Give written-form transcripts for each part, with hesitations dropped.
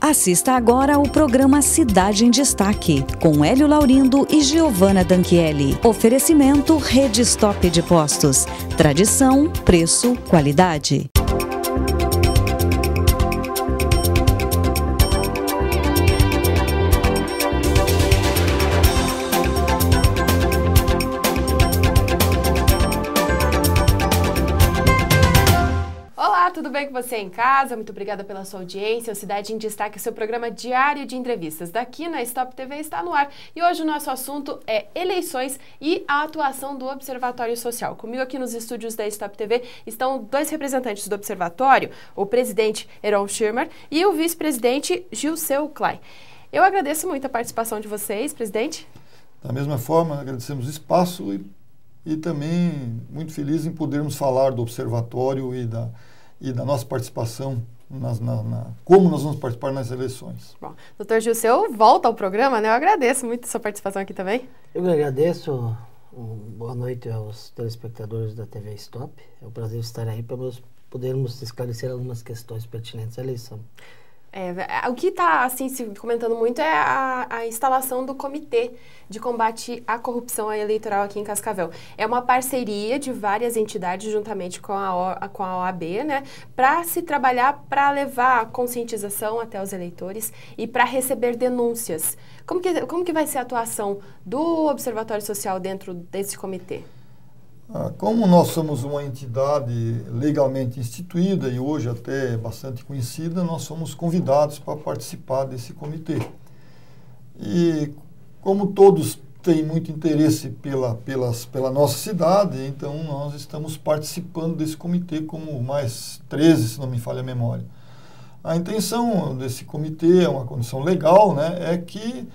Assista agora ao programa Cidade em Destaque, com Hélio Laurindo e Giovana Danchielli. Oferecimento Rede Stop de Postos. Tradição, preço, qualidade. Tudo bem com você em casa? Muito obrigada pela sua audiência. O Cidade em Destaque, seu programa diário de entrevistas daqui na Stop TV está no ar. E hoje o nosso assunto é eleições e a atuação do Observatório Social. Comigo aqui nos estúdios da Stop TV estão dois representantes do Observatório, o presidente Heron Schirmer e o vice-presidente Gilceu Klein. Eu agradeço muito a participação de vocês, presidente. Da mesma forma, agradecemos o espaço e também muito feliz em podermos falar do Observatório e da nossa participação, como nós vamos participar nas eleições. Bom, doutor Gilceu, volta ao programa, né? Eu agradeço muito a sua participação aqui também. Eu agradeço. Boa noite aos telespectadores da TV Stop. É um prazer estar aí para nós podermos esclarecer algumas questões pertinentes à eleição. O que está assim, se comentando muito é a instalação do Comitê de Combate à Corrupção Eleitoral aqui em Cascavel. É uma parceria de várias entidades juntamente com a OAB, né, para se trabalhar para levar a conscientização até os eleitores e para receber denúncias. Como que vai ser a atuação do Observatório Social dentro desse comitê? Como nós somos uma entidade legalmente instituída e hoje até bastante conhecida, nós somos convidados para participar desse comitê. E como todos têm muito interesse pela nossa cidade, então nós estamos participando desse comitê como mais 13, se não me falha a memória. A intenção desse comitê, é uma condição legal, né, é que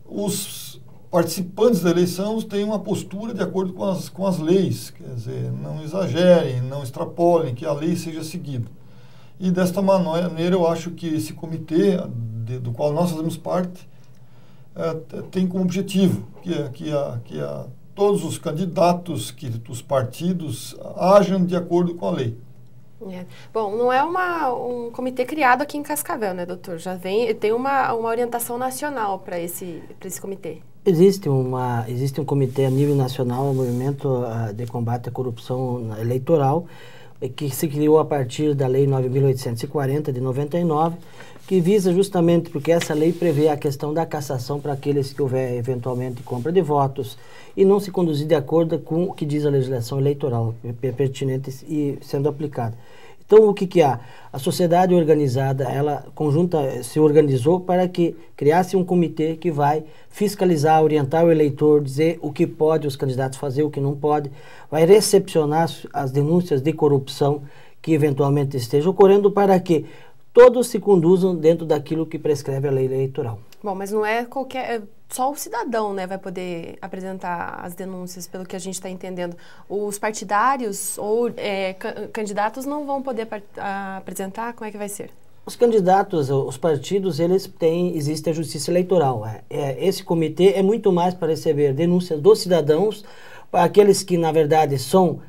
os participantes da eleição têm uma postura de acordo com as leis, quer dizer, não exagerem, não extrapolem, que a lei seja seguida. E desta maneira eu acho que esse comitê, do qual nós fazemos parte, tem como objetivo que todos os candidatos, que os partidos ajam de acordo com a lei. Bom, não é um comitê criado aqui em Cascavel, né, doutor? Tem uma orientação nacional para esse comitê. Existe um comitê a nível nacional, o Movimento de Combate à Corrupção Eleitoral, que se criou a partir da Lei 9.840 de 99, que visa justamente porque essa lei prevê a questão da cassação para aqueles que houver eventualmente compra de votos e não se conduzir de acordo com o que diz a legislação eleitoral pertinente e sendo aplicada. Então, o que há? A sociedade organizada, ela se organizou para que criasse um comitê que vai fiscalizar, orientar o eleitor, dizer o que pode os candidatos fazer, o que não pode, vai recepcionar as denúncias de corrupção que eventualmente estejam ocorrendo para que todos se conduzam dentro daquilo que prescreve a lei eleitoral. Bom, mas não é só o cidadão, né, vai poder apresentar as denúncias, pelo que a gente está entendendo. Os partidários ou candidatos não vão poder apresentar? Como é que vai ser? Os candidatos, os partidos, existe a justiça eleitoral. Esse comitê é muito mais para receber denúncias dos cidadãos, para aqueles que, na verdade, são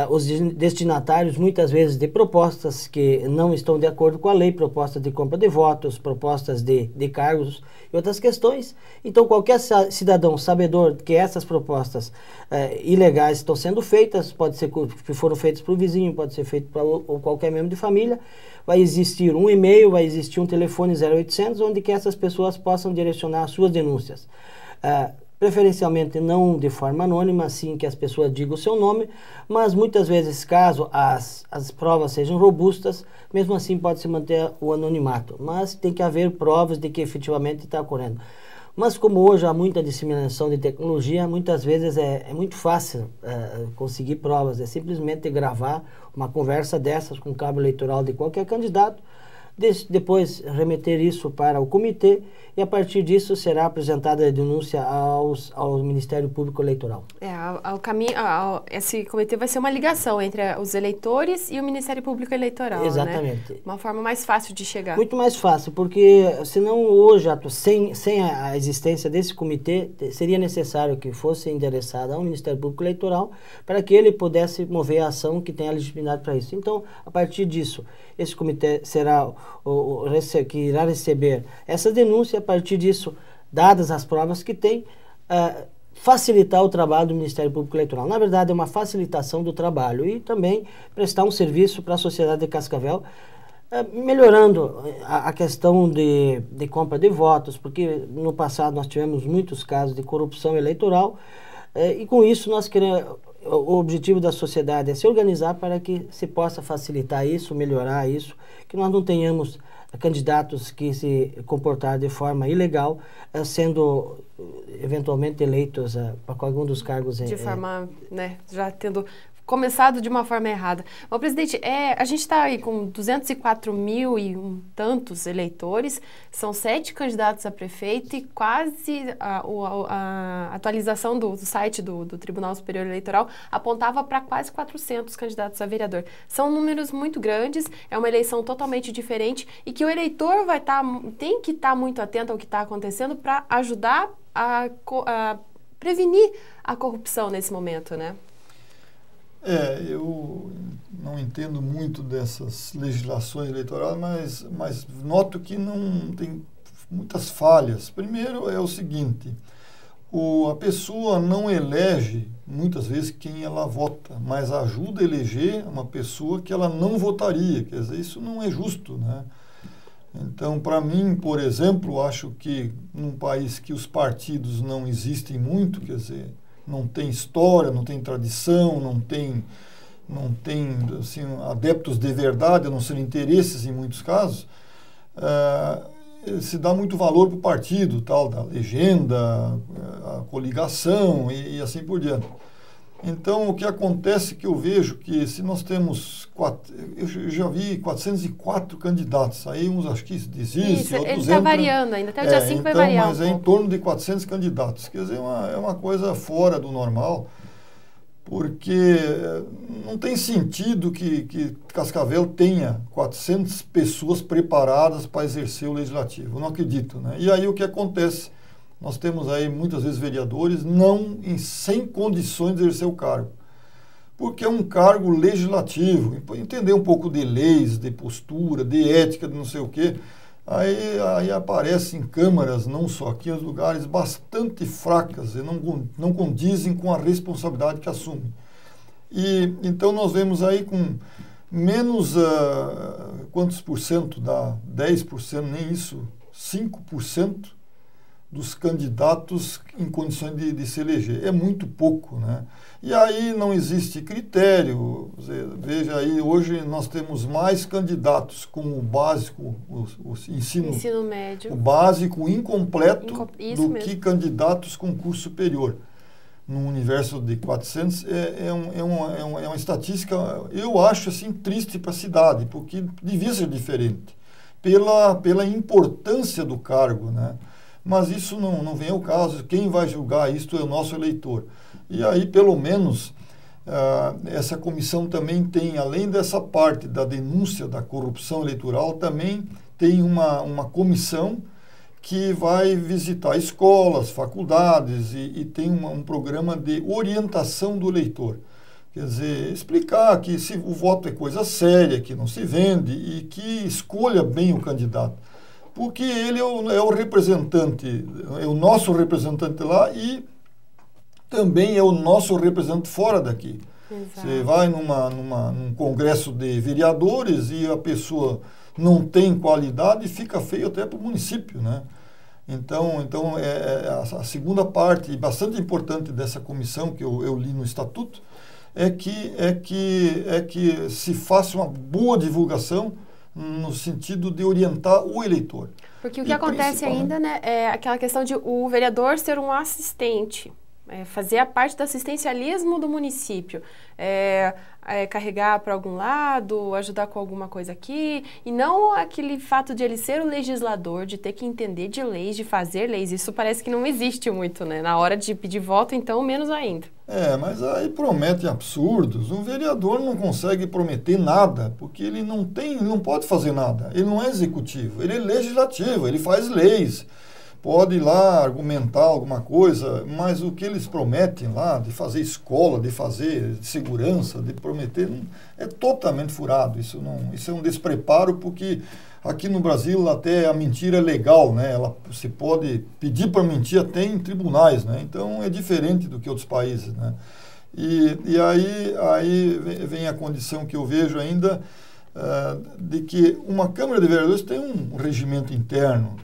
os destinatários, muitas vezes, de propostas que não estão de acordo com a lei, propostas de compra de votos, propostas de cargos e outras questões. Então, qualquer cidadão sabedor que essas propostas ilegais estão sendo feitas, pode ser que foram feitas para o vizinho, pode ser feito para qualquer membro de família, vai existir um e-mail, vai existir um telefone 0800, onde que essas pessoas possam direcionar as suas denúncias. Preferencialmente não de forma anônima, assim que as pessoas digam o seu nome, mas muitas vezes, caso as provas sejam robustas, mesmo assim pode-se manter o anonimato, mas tem que haver provas de que efetivamente está ocorrendo. Mas como hoje há muita disseminação de tecnologia, muitas vezes é muito fácil conseguir provas, é simplesmente gravar uma conversa dessas com o cabo eleitoral de qualquer candidato, depois remeter isso para o comitê e a partir disso será apresentada a denúncia ao Ministério Público Eleitoral. Esse comitê vai ser uma ligação entre os eleitores e o Ministério Público Eleitoral, exatamente, né? Uma forma mais fácil de chegar. Muito mais fácil, porque senão hoje, sem a existência desse comitê, seria necessário que fosse endereçado ao Ministério Público Eleitoral para que ele pudesse mover a ação que tenha legitimidade para isso. Então, a partir disso, esse comitê será que irá receber essa denúncia, a partir disso, dadas as provas que tem, facilitar o trabalho do Ministério Público Eleitoral. Na verdade, é uma facilitação do trabalho e também prestar um serviço para a sociedade de Cascavel, melhorando a questão de compra de votos, porque no passado nós tivemos muitos casos de corrupção eleitoral, e com isso nós queremos, o objetivo da sociedade é se organizar para que se possa facilitar isso, melhorar isso, que nós não tenhamos candidatos que se comportaram de forma ilegal, sendo eventualmente eleitos para algum dos cargos. De forma, né, já tendo começado de uma forma errada. Bom, presidente, a gente está aí com 204 mil e tantos eleitores, são 7 candidatos a prefeito e quase a atualização do site do Tribunal Superior Eleitoral apontava para quase 400 candidatos a vereador. São números muito grandes, é uma eleição totalmente diferente e que o eleitor tem que estar muito atento ao que está acontecendo para ajudar a prevenir a corrupção nesse momento, né? Eu não entendo muito dessas legislações eleitorais, mas noto que não tem muitas falhas. Primeiro é o seguinte, a pessoa não elege, muitas vezes, quem ela vota, mas ajuda a eleger uma pessoa que ela não votaria. Quer dizer, isso não é justo, né? Então, para mim, por exemplo, acho que num país que os partidos não existem muito, quer dizer, não tem história, não tem tradição, não tem assim, adeptos de verdade, a não ser interesses em muitos casos, se dá muito valor para o partido, tal, da legenda, a coligação e assim por diante. Então, o que acontece que eu vejo que se nós temos, eu já vi 404 candidatos, aí uns acho que desistem, isso, outros ele está variando ainda, até o dia 5 vai variar mas um pouco. Em torno de 400 candidatos, quer dizer, é uma coisa fora do normal, porque não tem sentido que Cascavel tenha 400 pessoas preparadas para exercer o legislativo, eu não acredito, né? E aí o que acontece? Nós temos aí muitas vezes vereadores sem condições de exercer o cargo, porque é um cargo legislativo, entender um pouco de leis, de postura, de ética, de não sei o quê, aí aparecem câmaras, não só aqui, em lugares bastante fracas e não condizem com a responsabilidade que assumem. E então nós vemos aí com menos, quantos por cento dá? 10%, nem isso, 5%, dos candidatos em condições de se eleger. É muito pouco, né? E aí não existe critério. Veja aí, hoje nós temos mais candidatos com o básico, o ensino médio, o básico incompleto do que candidatos com curso superior. No universo de 400, é uma estatística, eu acho assim, triste para a cidade, porque devia ser diferente, pela importância do cargo, né? Mas isso não vem ao caso. Quem vai julgar isso é o nosso eleitor. E aí, pelo menos, essa comissão também tem, além dessa parte da denúncia da corrupção eleitoral, também tem uma comissão que vai visitar escolas, faculdades e tem um programa de orientação do eleitor. Quer dizer, explicar que o voto é coisa séria, que não se vende e que escolha bem o candidato. Porque ele é o representante, é o nosso representante lá e também é o nosso representante fora daqui. Exato. Você vai num congresso de vereadores e a pessoa não tem qualidade e fica feio até para o município, né? Então a segunda parte, bastante importante dessa comissão que eu li no Estatuto, é que se faça uma boa divulgação no sentido de orientar o eleitor. Porque o que acontece ainda, né, é aquela questão de o vereador ser um assistente, fazer a parte do assistencialismo do município, carregar para algum lado, ajudar com alguma coisa aqui, e não aquele fato de ele ser o legislador, de ter que entender de leis, de fazer leis. Isso parece que não existe muito, né? Na hora de pedir voto, então, menos ainda. Mas aí promete absurdos. Um vereador não consegue prometer nada, porque ele não pode fazer nada. Ele não é executivo, ele é legislativo, ele faz leis. Pode ir lá argumentar alguma coisa, mas o que eles prometem lá, de fazer escola, de fazer segurança, de prometer, é totalmente furado. Isso é um despreparo, porque Aqui no Brasil até a mentira é legal, né? Você pode pedir para mentir até em tribunais, né? Então é diferente do que outros países, né? E aí vem a condição que eu vejo ainda de que uma Câmara de Vereadores tem um regimento interno,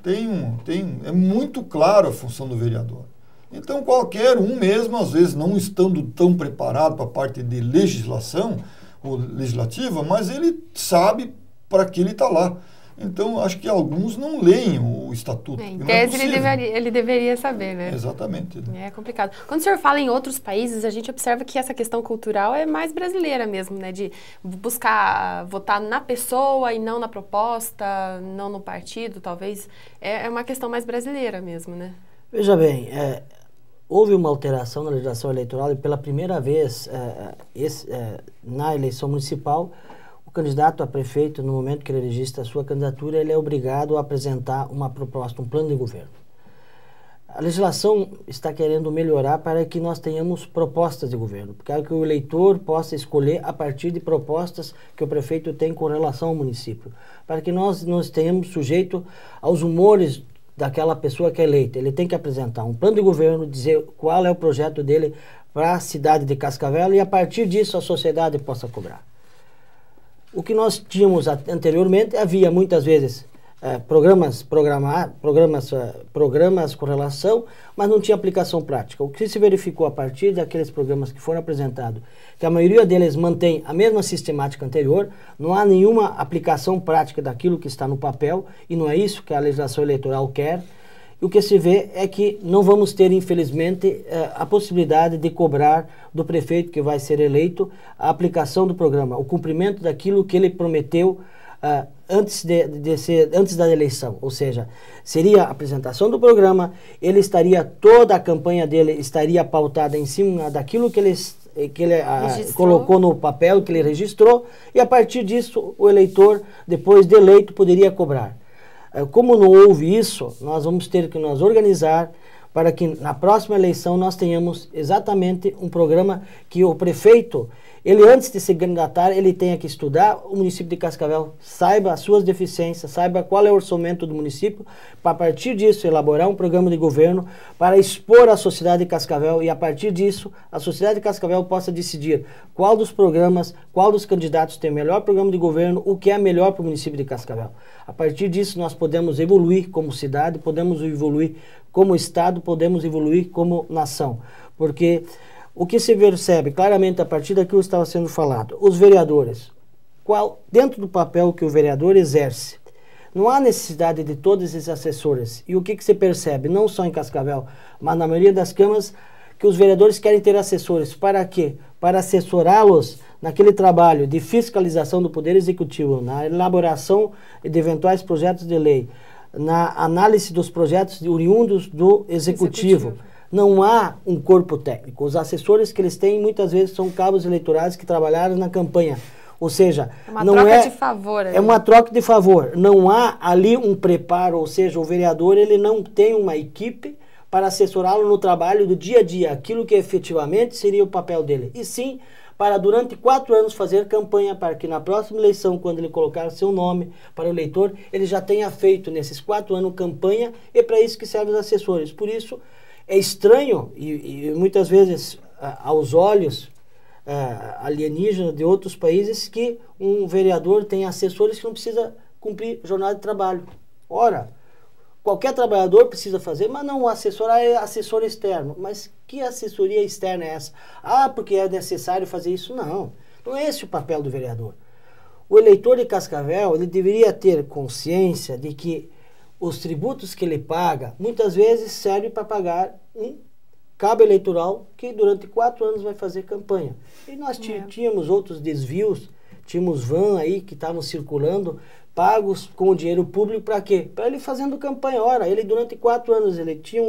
é muito claro a função do vereador. Então qualquer um mesmo, às vezes não estando tão preparado para a parte de legislação ou legislativa, mas ele sabe para que ele está lá. Então, acho que alguns não leem o estatuto. Em tese, ele deveria saber, né? Exatamente. É complicado. Quando o senhor fala em outros países, a gente observa que essa questão cultural é mais brasileira mesmo, né? De buscar votar na pessoa e não na proposta, não no partido, talvez. É uma questão mais brasileira mesmo, né? Veja bem, houve uma alteração na legislação eleitoral e pela primeira vez na eleição municipal, o candidato a prefeito, no momento que ele registra a sua candidatura, ele é obrigado a apresentar uma proposta, um plano de governo. A legislação está querendo melhorar para que nós tenhamos propostas de governo, para que o eleitor possa escolher a partir de propostas que o prefeito tem com relação ao município, para que nós tenhamos sujeito aos humores daquela pessoa que é eleita. Ele tem que apresentar um plano de governo, dizer qual é o projeto dele para a cidade de Cascavel e a partir disso a sociedade possa cobrar. O que nós tínhamos anteriormente, havia muitas vezes programas com relação, mas não tinha aplicação prática. O que se verificou a partir daqueles programas que foram apresentados, que a maioria deles mantém a mesma sistemática anterior, não há nenhuma aplicação prática daquilo que está no papel, e não é isso que a legislação eleitoral quer. E o que se vê é que não vamos ter, infelizmente, a possibilidade de cobrar do prefeito que vai ser eleito a aplicação do programa, o cumprimento daquilo que ele prometeu antes da eleição. Ou seja, seria a apresentação do programa, toda a campanha dele estaria pautada em cima daquilo que ele colocou no papel, que ele registrou, e a partir disso o eleitor, depois de eleito, poderia cobrar. Como não houve isso, nós vamos ter que nos organizar para que na próxima eleição nós tenhamos exatamente um programa que o prefeito, ele antes de se candidatar, ele tenha que estudar o município de Cascavel, saiba as suas deficiências, saiba qual é o orçamento do município, para a partir disso elaborar um programa de governo para expor à sociedade de Cascavel e a partir disso a sociedade de Cascavel possa decidir qual dos programas, qual dos candidatos tem o melhor programa de governo, o que é melhor para o município de Cascavel. A partir disso nós podemos evoluir como cidade, podemos evoluir como estado, podemos evoluir como nação, porque o que se percebe claramente a partir daquilo que estava sendo falado, os vereadores, dentro do papel que o vereador exerce, não há necessidade de todos esses assessores. E o que se percebe, não só em Cascavel, mas na maioria das câmaras, que os vereadores querem ter assessores. Para quê? Para assessorá-los naquele trabalho de fiscalização do Poder Executivo, na elaboração de eventuais projetos de lei, na análise dos projetos oriundos do Executivo. Não há um corpo técnico. Os assessores que eles têm, muitas vezes, são cabos eleitorais que trabalharam na campanha. Ou seja, é uma troca de favor. Não há ali um preparo, ou seja, o vereador ele não tem uma equipe para assessorá-lo no trabalho do dia a dia, aquilo que efetivamente seria o papel dele. E sim, para durante 4 anos fazer campanha para que na próxima eleição, quando ele colocar seu nome para o eleitor, ele já tenha feito nesses 4 anos campanha, e para isso que servem os assessores. Por isso, é estranho, e muitas vezes aos olhos alienígenas de outros países, que um vereador tem assessores que não precisa cumprir jornada de trabalho. Ora, qualquer trabalhador precisa fazer, mas não, o assessor é assessor externo. Mas que assessoria externa é essa? Porque é necessário fazer isso? Não, não é esse o papel do vereador. O eleitor de Cascavel, ele deveria ter consciência de que os tributos que ele paga, muitas vezes servem para pagar um cabo eleitoral que durante 4 anos vai fazer campanha. E nós tínhamos outros desvios, tínhamos van aí que estavam circulando, pagos com o dinheiro público para quê? Para ele fazendo campanha. Ora, ele durante 4 anos, ele tinha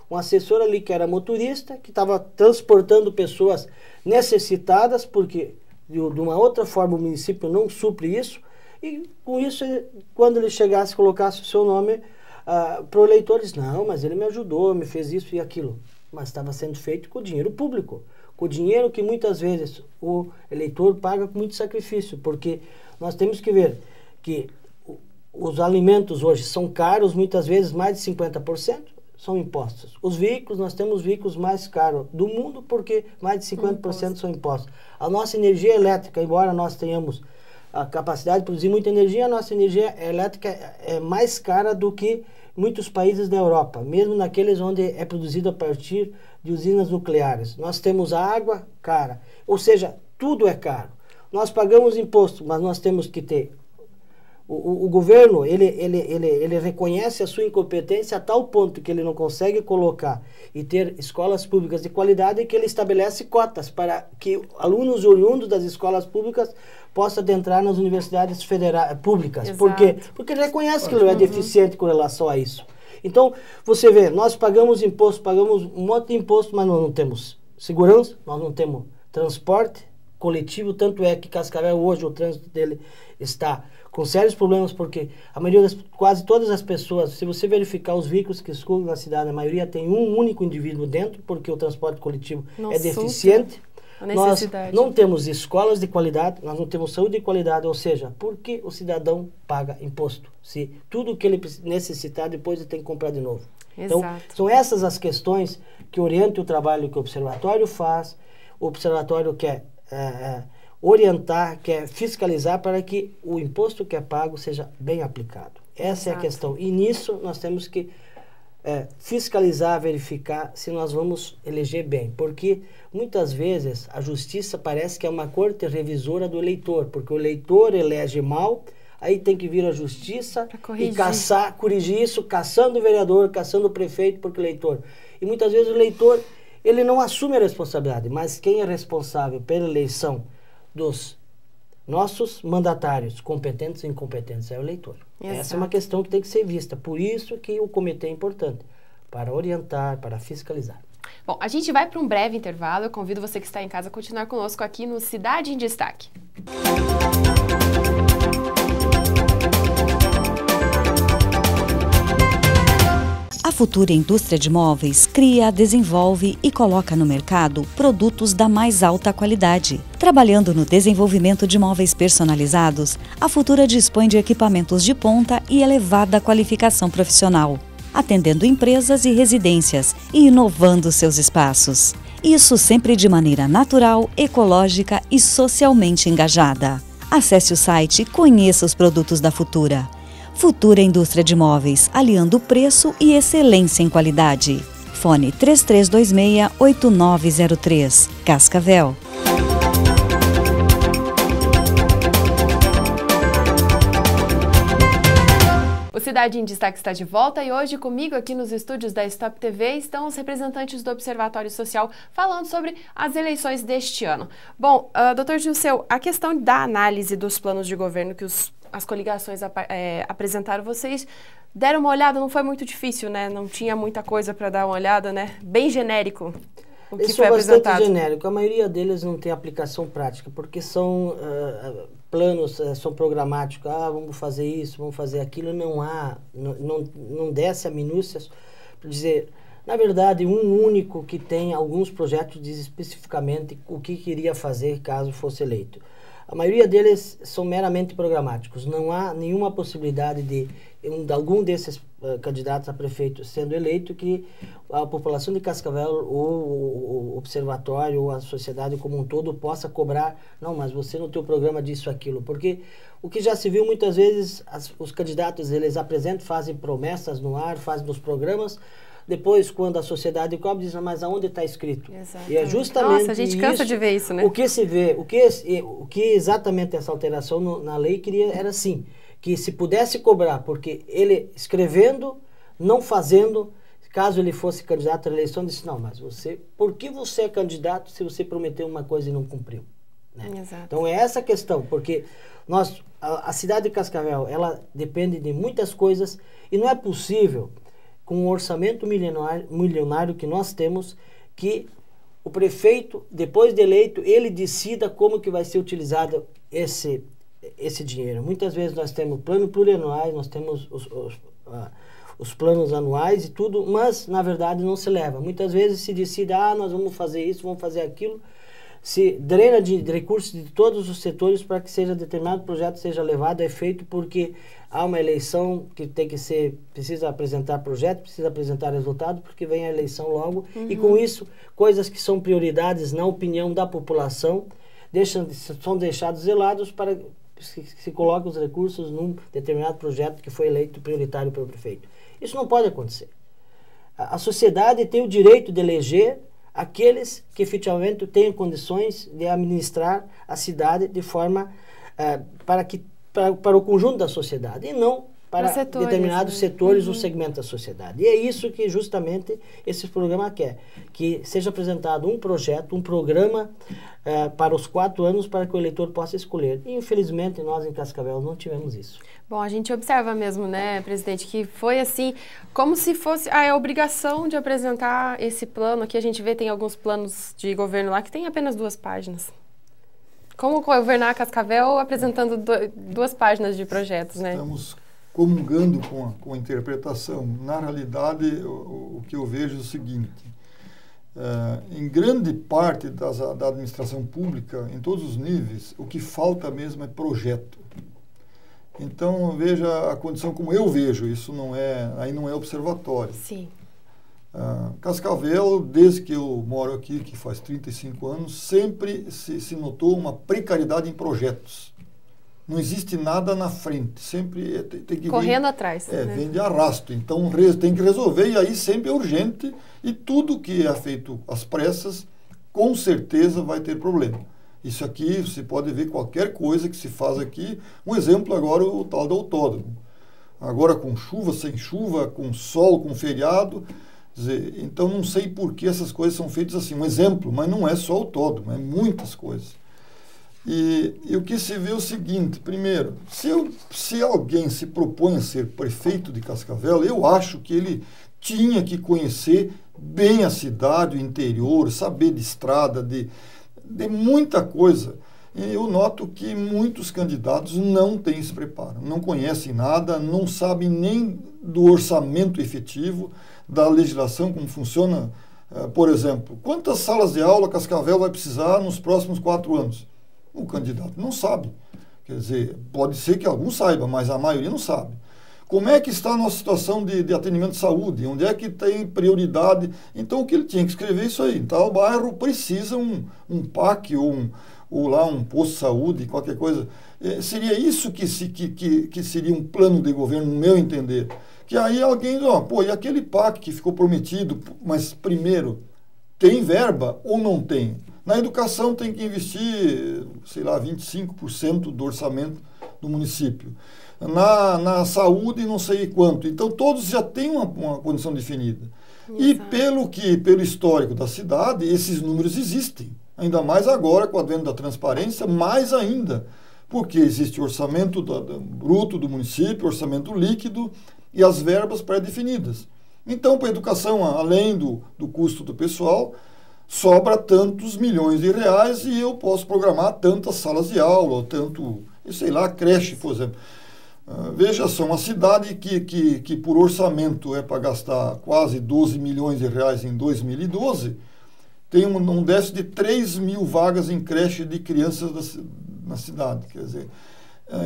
um assessor ali que era motorista, que estava transportando pessoas necessitadas, porque de uma outra forma o município não supre isso, e com isso, quando ele chegasse e colocasse o seu nome para os eleitores, não, mas ele me ajudou, me fez isso e aquilo. Mas estava sendo feito com o dinheiro público, com o dinheiro que muitas vezes o eleitor paga com muito sacrifício, porque nós temos que ver que os alimentos hoje são caros, muitas vezes mais de 50% são impostos. Os veículos, nós temos veículos mais caros do mundo porque mais de 50% são impostos. A nossa energia elétrica, embora nós tenhamos a capacidade de produzir muita energia, a nossa energia elétrica é mais cara do que muitos países da Europa, mesmo naqueles onde é produzido a partir de usinas nucleares. Nós temos a água cara, ou seja, tudo é caro. Nós pagamos imposto, mas nós temos que ter... O governo, ele reconhece a sua incompetência a tal ponto que ele não consegue colocar e ter escolas públicas de qualidade, que ele estabelece cotas para que alunos oriundos das escolas públicas possam adentrar nas universidades públicas. Por quê? Porque ele reconhece que ele é deficiente com relação a isso. Então, você vê, nós pagamos imposto, pagamos um monte de imposto, mas nós não temos segurança, nós não temos transporte coletivo, tanto é que Cascavel hoje o trânsito dele está com sérios problemas, porque a maioria quase todas as pessoas, se você verificar os veículos que circulam na cidade, a maioria tem um único indivíduo dentro, porque o transporte coletivo é deficiente. Nós não temos escolas de qualidade, nós não temos saúde de qualidade, ou seja, por que o cidadão paga imposto? Se tudo que ele necessitar, depois ele tem que comprar de novo. Então, são essas as questões que orientam o trabalho que o Observatório faz. O Observatório quer orientar, quer fiscalizar para que o imposto que é pago seja bem aplicado. Essa é a questão. E nisso nós temos que fiscalizar, verificar se nós vamos eleger bem. Porque muitas vezes a justiça parece que é uma corte revisora do eleitor, porque o eleitor elege mal, aí tem que vir a justiça e corrigir isso, caçando o vereador, caçando o prefeito, porque o eleitor... E muitas vezes o eleitor, ele não assume a responsabilidade, mas quem é responsável pela eleição dos nossos mandatários, competentes e incompetentes, é o eleitor. Essa é uma questão que tem que ser vista. Por isso que o comitê é importante, para orientar, para fiscalizar. Bom, a gente vai para um breve intervalo. Eu convido você que está em casa a continuar conosco aqui no Cidade em Destaque. A Futura Indústria de Móveis cria, desenvolve e coloca no mercado produtos da mais alta qualidade. Trabalhando no desenvolvimento de móveis personalizados, a Futura dispõe de equipamentos de ponta e elevada qualificação profissional, atendendo empresas e residências e inovando seus espaços. Isso sempre de maneira natural, ecológica e socialmente engajada. Acesse o site e conheça os produtos da Futura. Futura Indústria de Móveis, aliando preço e excelência em qualidade. Fone 3326-8903, Cascavel. O Cidade em Destaque está de volta e hoje comigo aqui nos estúdios da Stop TV estão os representantes do Observatório Social falando sobre as eleições deste ano. Bom, doutor Gilceu, a questão da análise dos planos de governo que as coligações apresentaram, vocês deram uma olhada, não foi muito difícil, né? Não tinha muita coisa para dar uma olhada, né? Bem genérico o que Isso foi apresentado. Bastante genérico. A maioria deles não tem aplicação prática, porque são planos, são programáticos. Vamos fazer isso, vamos fazer aquilo. Não desce a minúcias para dizer... Na verdade, um único que tem alguns projetos diz especificamente o que queria fazer caso fosse eleito. A maioria deles são meramente programáticos. Não há nenhuma possibilidade de algum desses candidatos a prefeito sendo eleito que a população de Cascavel, ou o observatório, ou a sociedade como um todo possa cobrar. Não, mas você no teu programa disso, aquilo. Porque o que já se viu muitas vezes, os candidatos eles apresentam, fazem promessas no ar, fazem nos programas. Depois, quando a sociedade cobra, diz, mas aonde está escrito? Exatamente. E é justamente Nossa, a gente cansa de ver isso, né? O que se vê, o que exatamente essa alteração na lei queria era assim, que se pudesse cobrar, porque ele escrevendo, não fazendo, caso ele fosse candidato à eleição, disse, não, mas por que você é candidato se você prometeu uma coisa e não cumpriu? Né? Exato. Então é essa questão, porque a cidade de Cascavel, ela depende de muitas coisas e não é possível... com o orçamento milionário que nós temos, que o prefeito, depois de eleito, ele decida como que vai ser utilizado esse dinheiro. Muitas vezes nós temos plano plurianuais, nós temos os planos anuais e tudo, mas, na verdade, não se leva. Muitas vezes se decide, nós vamos fazer isso, vamos fazer aquilo, se drena de recursos de todos os setores para que seja determinado projeto seja levado a efeito, porque há uma eleição que tem que ser, precisa apresentar projeto, precisa apresentar resultado, porque vem a eleição logo, e com isso, coisas que são prioridades na opinião da população, são deixados zelados para que se coloque os recursos num determinado projeto que foi eleito prioritário pelo prefeito. Isso não pode acontecer. A sociedade tem o direito de eleger aqueles que efetivamente tenham condições de administrar a cidade de forma para o conjunto da sociedade, e não para determinados setores ou segmentos da sociedade. E é isso que justamente esse programa quer, que seja apresentado um projeto, um programa para os 4 anos para que o eleitor possa escolher. E infelizmente nós em Cascavel não tivemos isso. Bom, a gente observa mesmo, né, presidente, que foi assim, como se fosse a obrigação de apresentar esse plano. Aqui a gente vê, tem alguns planos de governo lá que tem apenas 2 páginas. Como governar Cascavel apresentando 2 páginas de projetos, né? Estamos comungando com a interpretação. Na realidade, o que eu vejo é o seguinte, em grande parte da administração pública, em todos os níveis, o que falta mesmo é projeto. Então, veja a condição como eu vejo, isso aí não é observatório. Sim. Cascavel, desde que eu moro aqui, que faz 35 anos, sempre se notou uma precariedade em projetos. Não existe nada na frente, sempre tem que correndo atrás. Né? Vem de arrasto, então tem que resolver, e aí sempre é urgente, e tudo que é feito às pressas, com certeza vai ter problema. Isso aqui, você pode ver qualquer coisa que se faz aqui, um exemplo agora, o tal do autódromo. Agora com chuva, sem chuva, com sol, com feriado, dizer, então não sei por que essas coisas são feitas assim, um exemplo, mas não é só autódromo, é muitas coisas. E o que se vê é o seguinte, primeiro, se alguém se propõe a ser prefeito de Cascavel, eu acho que ele tinha que conhecer bem a cidade, o interior, saber de estrada, de muita coisa. E eu noto que muitos candidatos não têm esse preparo, não conhecem nada, não sabem nem do orçamento efetivo, da legislação, como funciona. Por exemplo, quantas salas de aula Cascavel vai precisar nos próximos 4 anos? O candidato não sabe. Quer dizer, pode ser que alguns saibam, mas a maioria não sabe. Como é que está a nossa situação de atendimento de saúde? Onde é que tem prioridade? Então, o que ele tinha que escrever é isso aí. Tal bairro precisa um PAC ou lá um posto de saúde, qualquer coisa. Seria isso que seria um plano de governo, no meu entender. Que aí alguém diz, e aquele PAC que ficou prometido, mas primeiro, tem verba ou não tem? Na educação tem que investir, sei lá, 25% do orçamento do município. Na saúde, não sei quanto. Então, todos já têm uma condição definida. Exato. E pelo histórico da cidade, esses números existem. Ainda mais agora, com o advento da transparência, mais ainda. Porque existe o orçamento bruto do município, orçamento líquido e as verbas pré-definidas. Então, para a educação, além do custo do pessoal, sobra tantos milhões de reais e eu posso programar tantas salas de aula, ou tanto, sei lá, creche, por exemplo. Veja só, uma cidade que por orçamento é para gastar quase 12 milhões de reais em 2012, tem um déficit de 3 mil vagas em creche de crianças na cidade. Quer dizer,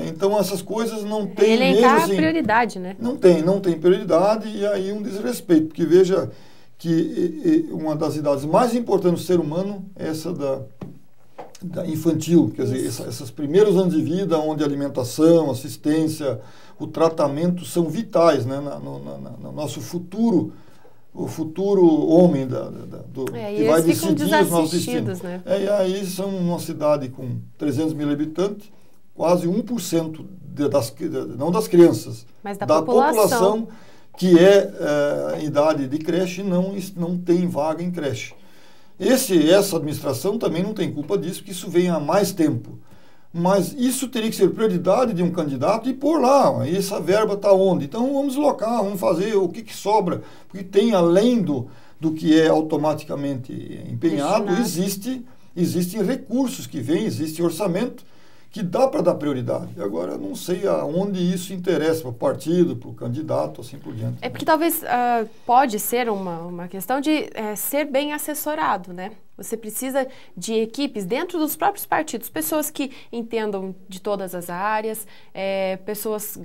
então essas coisas não tem mesmo. Elencar assim, prioridade, né? Não tem prioridade, e aí um desrespeito, porque veja que uma das idades mais importantes do ser humano é essa da infantil, quer dizer, esses primeiros anos de vida, onde a alimentação, assistência, o tratamento são vitais, né, no nosso futuro, o futuro homem que vai decidir os nossos destinos. Né? E aí são uma cidade com 300 mil habitantes, quase 1% não das crianças, mas da população que é em idade de creche não tem vaga em creche. Essa administração também não tem culpa disso, porque isso vem há mais tempo. Mas isso teria que ser prioridade de um candidato e pôr lá, essa verba está onde? Então vamos deslocar, vamos fazer o que sobra. Porque tem, além do que é automaticamente empenhado, existem recursos que vêm, existe orçamento que dá para dar prioridade. Agora, não sei aonde isso interessa para o partido, para o candidato, assim por diante. É porque talvez pode ser uma questão de ser bem assessorado, né? Você precisa de equipes dentro dos próprios partidos, pessoas que entendam de todas as áreas, pessoas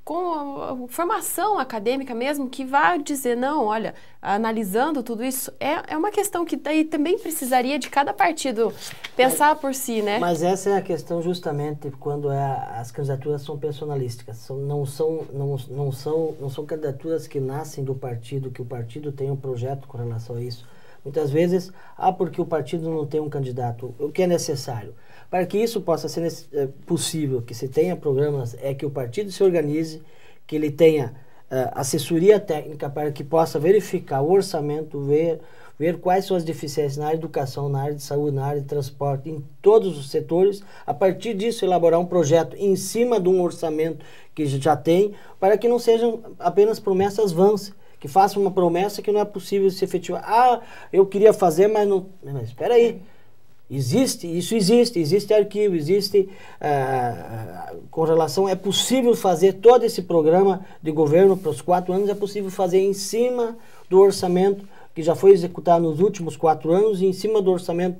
com formação acadêmica mesmo, que vai dizer, não, olha, analisando tudo isso, é uma questão que daí também precisaria de cada partido pensar por si, né? Mas essa é a questão justamente quando as candidaturas são personalísticas, não são candidaturas que nascem do partido, que o partido tem um projeto com relação a isso. Muitas vezes, porque o partido não tem um candidato, o que é necessário? Para que isso possa ser possível, que se tenha programas, é que o partido se organize, que ele tenha assessoria técnica para que possa verificar o orçamento, ver quais são as deficiências na área de educação, na área de saúde, na área de transporte, em todos os setores, a partir disso elaborar um projeto em cima de um orçamento que já tem, para que não sejam apenas promessas vãs, que façam uma promessa que não é possível se efetivar. Eu queria fazer, mas não... Mas espera aí. Existe arquivo, com relação, é possível fazer todo esse programa de governo para os 4 anos, é possível fazer em cima do orçamento que já foi executado nos últimos 4 anos e em cima do orçamento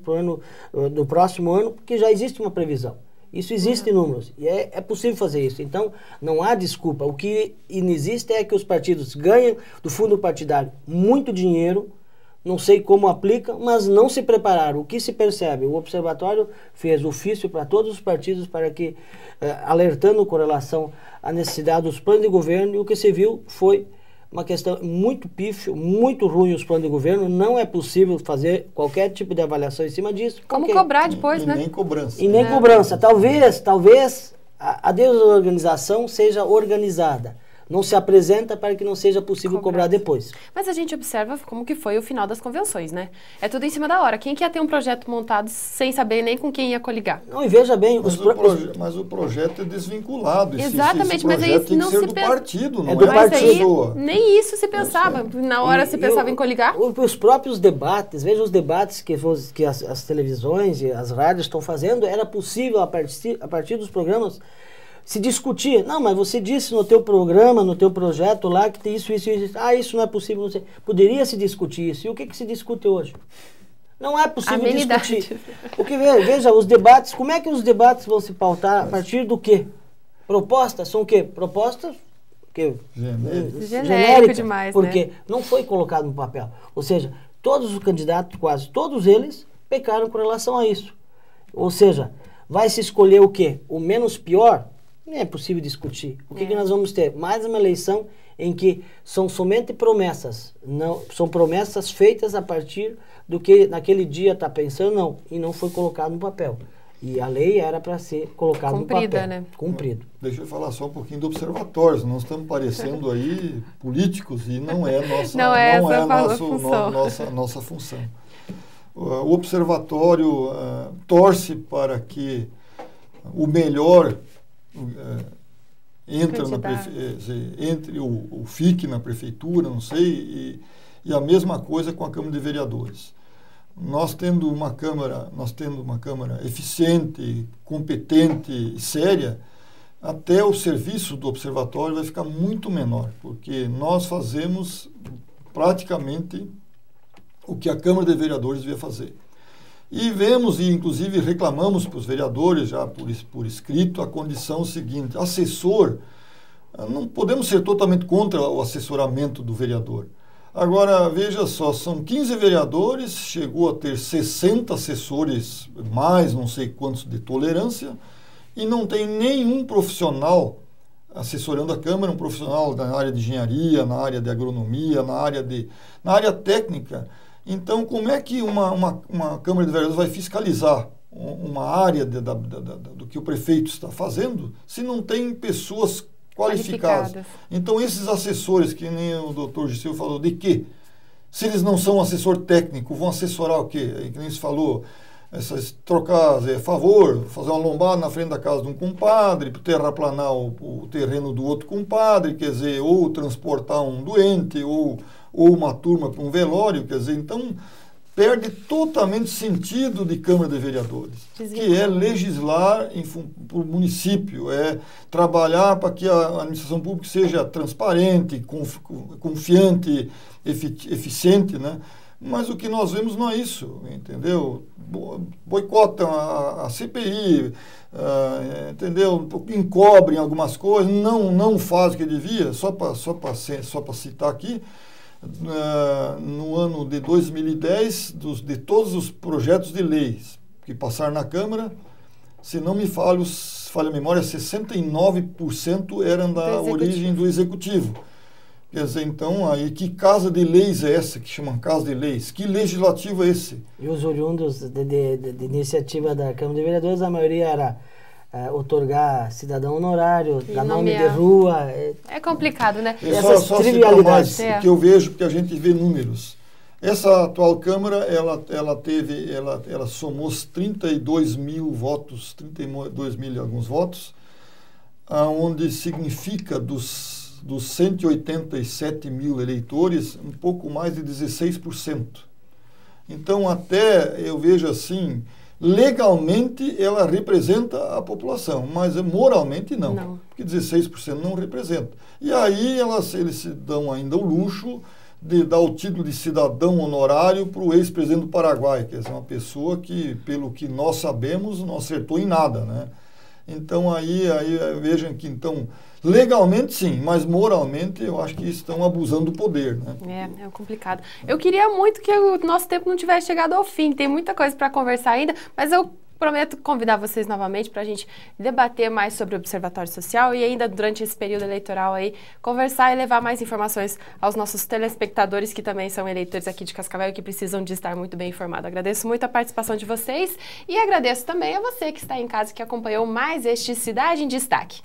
do próximo ano, porque já existe uma previsão. Isso existe em números, e é possível fazer isso. Então, não há desculpa. O que inexiste é que os partidos ganham do fundo partidário muito dinheiro, não sei como aplicam, mas não se prepararam. O que se percebe? O Observatório fez ofício para todos os partidos para que, alertando com relação à necessidade dos planos de governo, e o que se viu foi uma questão muito pífio, muito ruim os planos de governo. Não é possível fazer qualquer tipo de avaliação em cima disso. Como cobrar depois, né? Nem cobrança. E nem cobrança. Talvez a desorganização seja organizada. Não se apresenta para que não seja possível cobrar depois. Mas a gente observa como que foi o final das convenções, né? É tudo em cima da hora. Quem quer ter um projeto montado sem saber nem com quem ia coligar? Não, e veja bem... Mas o projeto é desvinculado. Exatamente, mas aí tem não que ser se do pensa... partido, não é do da partido. pessoa. Nem isso se pensava. Na hora se pensava em coligar. Os próprios debates, veja os debates que as televisões e as rádios estão fazendo, era possível, a partir dos programas, se discutir. Não, mas você disse no teu programa, no teu projeto lá, que tem isso. Isso não é possível. Não sei. Poderia se discutir isso. E o que se discute hoje? Não é possível discutir. Porque, veja, os debates, como é que os debates vão se pautar? A partir do quê? Propostas são o quê? Propostas genérico demais, porque não foi colocado no papel. Ou seja, todos os candidatos, quase todos eles, pecaram com relação a isso. Ou seja, vai se escolher o quê? O menos pior? Não é possível discutir. O que nós vamos ter? Mais uma eleição em que são somente promessas. Não, são promessas feitas a partir do que naquele dia está pensando, e não foi colocado no papel. E a lei era para ser colocada no papel. Né? Cumprido. Deixa eu falar só um pouquinho do observatório. Nós estamos parecendo aí políticos e não é nossa função. O observatório torce para que o melhor entre o FIC na prefeitura, não sei, e a mesma coisa com a Câmara de Vereadores. Nós tendo uma Câmara eficiente, competente e séria, até o serviço do observatório vai ficar muito menor, porque nós fazemos praticamente o que a Câmara de Vereadores devia fazer. E vemos, e inclusive reclamamos para os vereadores, já por escrito, a condição seguinte: assessor, não podemos ser totalmente contra o assessoramento do vereador. Agora, veja só, são 15 vereadores, chegou a ter 60 assessores, mais não sei quantos de tolerância, e não tem nenhum profissional assessorando a Câmara, um profissional na área de engenharia, na área de agronomia, na área técnica. Então, como é que uma Câmara de Vereadores vai fiscalizar uma área do que o prefeito está fazendo se não tem pessoas qualificadas? Então, esses assessores, que nem o doutor Giseu falou, de quê? Se eles não são assessor técnico, vão assessorar o quê? Que nem se falou, trocar favor, fazer uma lombada na frente da casa de um compadre, terraplanar o terreno do outro compadre, quer dizer, ou transportar um doente, ou uma turma para um velório, quer dizer, então perde totalmente o sentido de Câmara de Vereadores, que é legislar para o município, é trabalhar para que a administração pública seja transparente, confiante, eficiente, né? Mas o que nós vemos não é isso, entendeu? Boicotam a CPI, entendeu? Encobrem algumas coisas, não fazem o que devia, só para citar aqui. No ano de 2010, de todos os projetos de leis que passaram na Câmara, se não me falha a memória, 69% eram da origem do Executivo. Quer dizer, então, aí, que casa de leis é essa, que chamam casa de leis? Que legislativo é esse? E os oriundos de iniciativa da Câmara de Vereadores, a maioria era outorgar cidadão honorário, dar nome de rua. É complicado, né? Essas só trivialidades. O que eu vejo, porque a gente vê números. Essa atual Câmara, ela somou 32 mil votos, 32 mil e alguns votos, onde significa dos 187 mil eleitores, um pouco mais de 16%. Então, até eu vejo assim, legalmente ela representa a população, mas moralmente não. Porque 16% não representa. E aí eles se dão ainda o luxo de dar o título de cidadão honorário para o ex-presidente do Paraguai, que é uma pessoa que, pelo que nós sabemos, não acertou em nada, né? Então, aí vejam que, então, legalmente sim, mas moralmente eu acho que estão abusando do poder, né? É complicado. Eu queria muito que o nosso tempo não tivesse chegado ao fim, tem muita coisa para conversar ainda, mas eu prometo convidar vocês novamente para a gente debater mais sobre o Observatório Social e ainda durante esse período eleitoral aí, conversar e levar mais informações aos nossos telespectadores que também são eleitores aqui de Cascavel e que precisam de estar muito bem informados. Agradeço muito a participação de vocês e agradeço também a você que está em casa que acompanhou mais este Cidade em Destaque.